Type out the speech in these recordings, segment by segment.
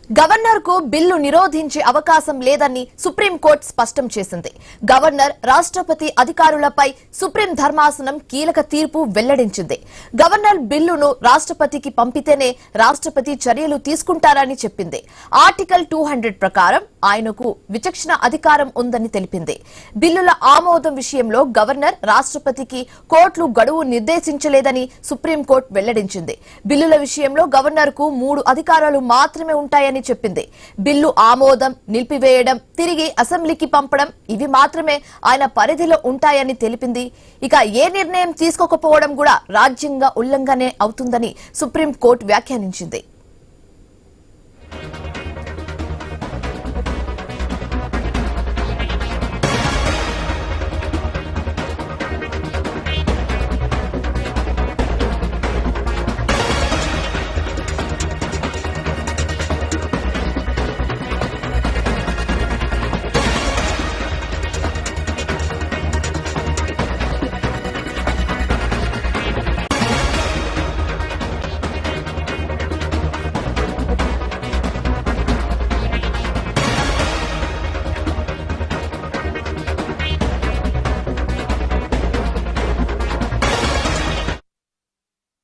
Governor కు bill నిరోధించే అవకాశం లేదని సుప్రీంకోర్టు స్పష్టం చేసింది. గవర్నర్, రాష్ట్రపతి అధికారులపై సుప్రీం ధర్మాసనం కీలక తీర్పు వెల్లడించింది. గవర్నర్ బిల్లును రాష్ట్రపతికి పంపితేనే రాష్ట్రపతి చర్యలు తీసుకుంటారని చెప్పింది. ఆర్టికల్ 200 ప్రకారం ఆయనకు విచక్షణ అధికారం ఉందని తెలిపింది. బిల్లుల ఆమోదం విషయంలో గవర్నర్, రాష్ట్రపతికి కోర్టులు గడువు నిర్దేశించలేదని సుప్రీంకోర్టు వెల్లడించింది. బిల్లుల విషయంలో గవర్నర్ కు 3 అధికారాలు మాత్రమే ఉంటాయని చెప్పింది. బిల్లు ఆమోదం, నిలిపివేయడం, తిరిగి అసెంబ్లీకి పంపడం ఇవి మాత్రమే ఆయన పరిధిలో ఉంటాయని తెలిపింది. ఇక ఏ నిర్ణయం తీసుకోకపోవడం కూడా రాజ్యాంగ ఉల్లంఘనే అవుతుందని సుప్రీంకోర్టు వ్యాఖ్యానించింది.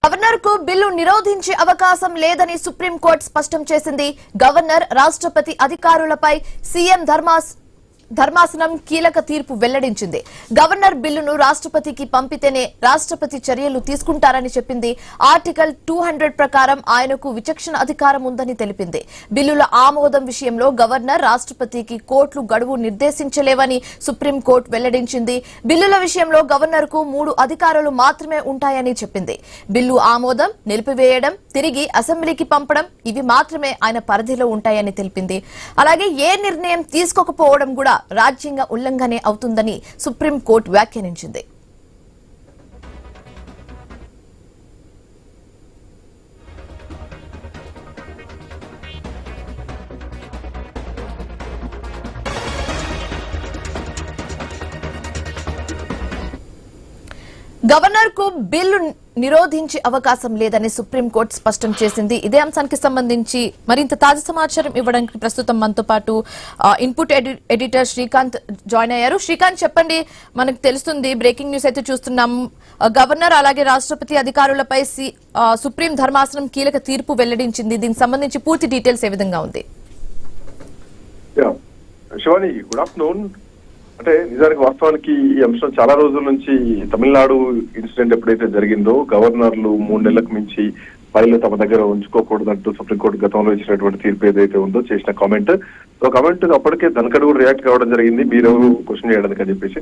గవర్నర్ కు బిల్లు నిరోధించే అవకాశం లేదని సుప్రీంకోర్టు స్పష్టం చేసింది. గవర్నర్, రాష్ట్రపతి అధికారులపై సీఎం ధర్మాసనం కీలక తీర్పు వెల్లడించింది. గవర్నర్ బిల్లును రాష్ట్రపతికి పంపితేనే రాష్ట్రపతి చర్యలు తీసుకుంటారని చెప్పింది. ఆర్టికల్ 200 ప్రకారం ఆయనకు విచక్షణ అధికారం ఉందని తెలిపింది. బిల్లుల ఆమోదం విషయంలో గవర్నర్, రాష్ట్రపతికి కోర్టులు గడువు నిర్దేశించలేవని సుప్రీంకోర్టు వెల్లడించింది. బిల్లుల విషయంలో గవర్నర్ కు 3 అధికారాలు మాత్రమే ఉంటాయని చెప్పింది. బిల్లు ఆమోదం, నిలిపివేయడం, తిరిగి అసెంబ్లీకి పంపడం ఇవి మాత్రమే ఆయన పరిధిలో ఉంటాయని తెలిపింది. అలాగే ఏ నిర్ణయం తీసుకోకపోవడం కూడా రాజ్యాంగ ఉల్లంఘనే అవుతుందని సుప్రీంకోర్టు వ్యాఖ్యానించింది. గవర్నర్ కు బిల్లు నిరోధించే అవకాశం లేదని సుప్రీంకోర్టు స్పష్టం చేసింది. ఇదే అంశానికి సంబంధించి మరింత తాజా సమాచారం ఇవ్వడానికి ప్రస్తుతం మనతో పాటు ఇన్పుట్ ఎడిటర్ శ్రీకాంత్ జాయిన్ అయ్యారు. శ్రీకాంత్, చెప్పండి. మనకు తెలుస్తుంది, బ్రేకింగ్ న్యూస్ అయితే చూస్తున్నాం. గవర్నర్ అలాగే రాష్ట్రపతి అధికారులపై సుప్రీం ధర్మాసనం కీలక తీర్పు వెల్లడించింది. దీనికి సంబంధించి పూర్తి డీటెయిల్స్ ఏ విధంగా ఉంది? Shivani, good afternoon. అంటే నిజానికి వాస్తవానికి ఈ అంశం చాలా రోజుల నుంచి తమిళనాడు ఇన్సిడెంట్ ఎప్పుడైతే జరిగిందో గవర్నర్లు 3 నెలలకు మించి ఫైళ్లు తమ దగ్గర ఉంచుకోకూడదంటూ సుప్రీంకోర్టు గతంలో ఇచ్చినటువంటి తీర్పు ఏదైతే ఉందో చేసిన కామెంట్ అప్పటికే ధనకడు కూడా రియాక్ట్ కావడం జరిగింది, మీరెవరు క్వశ్చన్ చేయడానికి అని చెప్పేసి.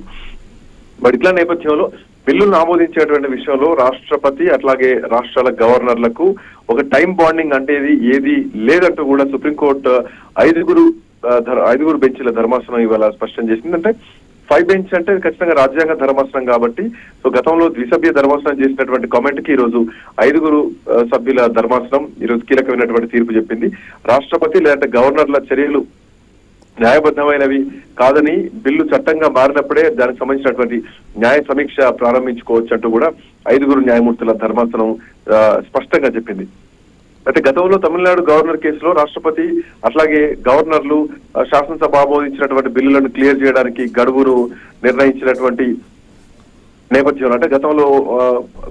బట్ ఇట్లా నేపథ్యంలో బిల్లులను ఆమోదించేటువంటి విషయంలో రాష్ట్రపతి అట్లాగే రాష్ట్రాల గవర్నర్లకు ఒక టైం బాండింగ్ అంటే ఏది లేదంటూ కూడా సుప్రీంకోర్టు 5 బెంచ్ల ధర్మాసనం ఇవాళ స్పష్టం చేసింది. అంటే 5 బెంచ్ అంటే ఖచ్చితంగా రాజ్యాంగ ధర్మాసనం కాబట్టి, సో గతంలో ద్విసభ్య ధర్మాసనం చేసినటువంటి కామెంట్ కి ఈ రోజు 5 సభ్యుల ధర్మాసనం ఈ రోజు కీలకమైనటువంటి తీర్పు చెప్పింది. రాష్ట్రపతి లేదంటే గవర్నర్ల చర్యలు న్యాయబద్ధమైనవి కాదని, బిల్లు చట్టంగా మారినప్పుడే దానికి సంబంధించినటువంటి న్యాయ సమీక్ష ప్రారంభించుకోవచ్చు అంటూ కూడా 5 న్యాయమూర్తుల ధర్మాసనం స్పష్టంగా చెప్పింది. అయితే గతంలో తమిళనాడు గవర్నర్ కేసులో రాష్ట్రపతి అట్లాగే గవర్నర్లు శాసనసభ ఆమోదించినటువంటి బిల్లులను క్లియర్ చేయడానికి గడువును నిర్ణయించినటువంటి నేపథ్యంలో, అంటే గతంలో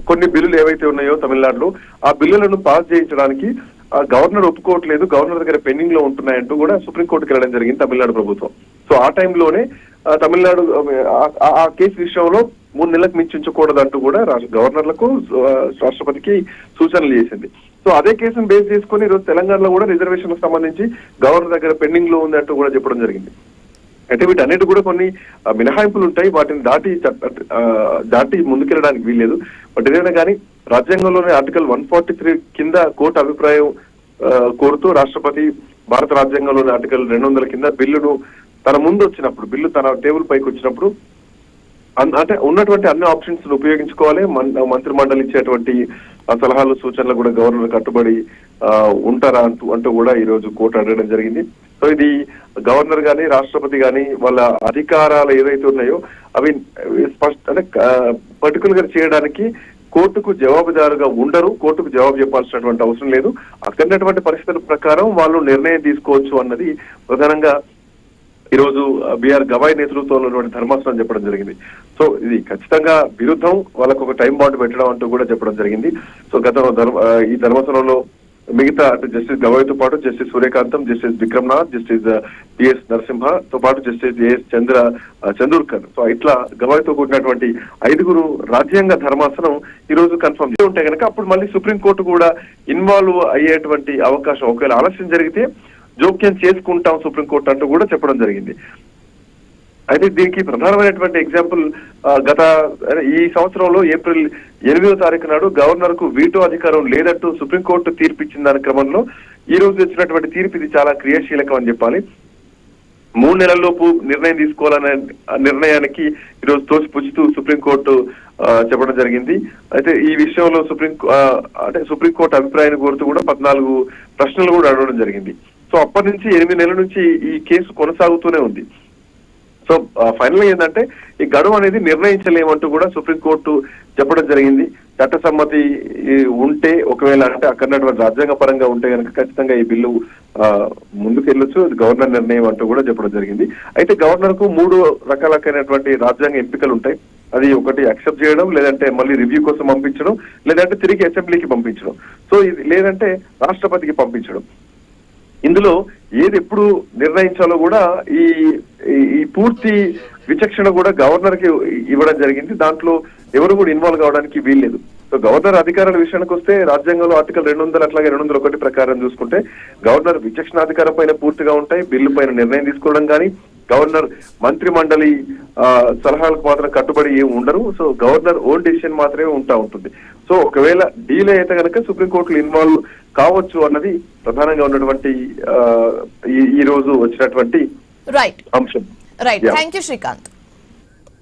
కొన్ని బిల్లులు ఏవైతే ఉన్నాయో తమిళనాడులో ఆ బిల్లులను పాస్ చేయించడానికి గవర్నర్ ఒప్పుకోవట్లేదు, గవర్నర్ దగ్గర పెండింగ్ లో ఉంటున్నాయంటూ కూడా సుప్రీంకోర్టుకి వెళ్ళడం జరిగింది తమిళనాడు ప్రభుత్వం. సో ఆ టైంలోనే తమిళనాడు ఆ కేసు విషయంలో 3 నెలలకు మించి ఉంచకూడదంటూ కూడా గవర్నర్లకు రాష్ట్రపతికి సూచనలు చేసింది. సో అదే కేసును బేస్ చేసుకుని ఈరోజు తెలంగాణలో కూడా రిజర్వేషన్ సంబంధించి గవర్నర్ దగ్గర పెండింగ్ లో ఉందంటూ కూడా చెప్పడం జరిగింది. అంటే వీటన్నిటి కూడా కొన్ని మినహాయింపులు ఉంటాయి, వాటిని దాటి ముందుకెళ్ళడానికి వీల్లేదు. బట్ ఏదైనా కానీ రాజ్యాంగంలోని ఆర్టికల్ 143 కింద కోర్టు అభిప్రాయం కోరుతూ రాష్ట్రపతి భారత రాజ్యాంగంలోని ఆర్టికల్ 200 కింద బిల్లును తన ముందు వచ్చినప్పుడు, బిల్లు తన టేబుల్ పైకి వచ్చినప్పుడు అంటే ఉన్నటువంటి అన్ని ఆప్షన్స్ ఉపయోగించుకోవాలి. మంత్రి మండలి ఇచ్చేటువంటి సలహాలు, సూచనలు కూడా గవర్నర్ కట్టుబడి ఉంటారా అంటూ కూడా ఈ రోజు కోర్టు అడగడం జరిగింది. సో ఇది గవర్నర్ గాని రాష్ట్రపతి గాని వాళ్ళ అధికారాలు ఏవైతే ఉన్నాయో అవి అంటే పర్టికులర్ గా చేయడానికి కోర్టుకు జవాబుదారుగా ఉండరు, కోర్టుకు జవాబు చెప్పాల్సినటువంటి అవసరం లేదు. అక్కడటువంటి పరిస్థితుల ప్రకారం వాళ్ళు నిర్ణయం తీసుకోవచ్చు అన్నది ప్రధానంగా ఈరోజు బిఆర్ గవాయ్ నేతృత్వంలో ఉన్నటువంటి ధర్మాసనం చెప్పడం జరిగింది. సో ఇది ఖచ్చితంగా విరుద్ధం, వాళ్ళకు ఒక టైం బాండ్ పెట్టడం అంటూ కూడా చెప్పడం జరిగింది. సో ఈ ధర్మాసనంలో మిగతా అంటే జస్టిస్ గవాయ్తో పాటు జస్టిస్ సూర్యకాంతం, జస్టిస్ విక్రమ్నాథ్, జస్టిస్ పిఎస్ నరసింహతో పాటు జస్టిస్ ఏఎస్ చంద్రూర్కర్, సో ఇట్లా గవాయ్తో కూడినటువంటి 5 రాజ్యాంగ ధర్మాసనం ఈ రోజు కన్ఫర్మ్ ఉంటే కనుక అప్పుడు మళ్ళీ సుప్రీంకోర్టు కూడా ఇన్వాల్వ్ అయ్యేటువంటి అవకాశం, ఒకవేళ ఆలస్యం జరిగితే జోక్యం చేసుకుంటాం సుప్రీంకోర్టు అంటూ కూడా చెప్పడం జరిగింది. అయితే దీనికి ప్రధానమైనటువంటి ఎగ్జాంపుల్ ఈ సంవత్సరంలో ఏప్రిల్ 8వ తారీఖు నాడు గవర్నర్ కు వీటో అధికారం లేదంటూ సుప్రీంకోర్టు తీర్పు ఇచ్చిన దాని క్రమంలో ఈ రోజు వచ్చినటువంటి తీర్పు ఇది చాలా క్రియాశీలకం అని చెప్పాలి. 3 నెలల్లోపు నిర్ణయం తీసుకోవాలనే నిర్ణయానికి ఈరోజు తోసిపుచ్చుతూ సుప్రీంకోర్టు చెప్పడం జరిగింది. అయితే ఈ విషయంలో సుప్రీంకోర్టు అభిప్రాయాన్ని కోరుతూ కూడా 14 ప్రశ్నలు కూడా అడగడం జరిగింది. సో అప్పటి నుంచి 8 నెలల నుంచి ఈ కేసు కొనసాగుతూనే ఉంది. సో ఫైనల్ ఏంటంటే ఈ గడువు అనేది నిర్ణయించలేమంటూ కూడా సుప్రీంకోర్టు చెప్పడం జరిగింది. చట్టసమ్మతి ఉంటే ఒకవేళ అంటే అక్కడ రాజ్యాంగ పరంగా ఉంటే కనుక ఖచ్చితంగా ఈ బిల్లు ముందుకు వెళ్ళొచ్చు, అది గవర్నర్ నిర్ణయం అంటూ కూడా చెప్పడం జరిగింది. అయితే గవర్నర్ కు 3 రకాలైనటువంటి రాజ్యాంగ ఎంపికలు ఉంటాయి. అది ఒకటి యాక్సెప్ట్ చేయడం, లేదంటే మళ్ళీ రివ్యూ కోసం పంపించడం, లేదంటే తిరిగి అసెంబ్లీకి పంపించడం, సో ఇది లేదంటే రాష్ట్రపతికి పంపించడం. ఇందులో ఏది ఎప్పుడు నిర్ణయించాలో కూడా ఈ పూర్తి విచక్షణ కూడా గవర్నర్ కి ఇవ్వడం జరిగింది. దాంట్లో ఎవరు కూడా ఇన్వాల్వ్ కావడానికి వీల్లేదు. సో గవర్నర్ అధికారాల విషయానికి వస్తే రాజ్యాంగంలో ఆర్టికల్ 200 అట్లాగే 201 ప్రకారం చూసుకుంటే గవర్నర్ విచక్షణాధికారం పైన పూర్తిగా ఉంటాయి. బిల్లు పైన నిర్ణయం తీసుకోవడం కానీ గవర్నర్ మంత్రి మండలి సలహాలకు మాత్రం కట్టుబడి ఏమి ఉండరు. సో గవర్నర్ ఓన్ డిసిషన్ మాత్రమే ఉంటుంది. సో ఒకవేళ డీలే అయితే కనుక సుప్రీంకోర్టులో ఇన్వాల్వ్ కావచ్చు అన్నది ప్రధానంగా ఉన్నటువంటి ఈ రోజు వచ్చినటువంటి రైట్ అంశం. Right thank you Srikanth.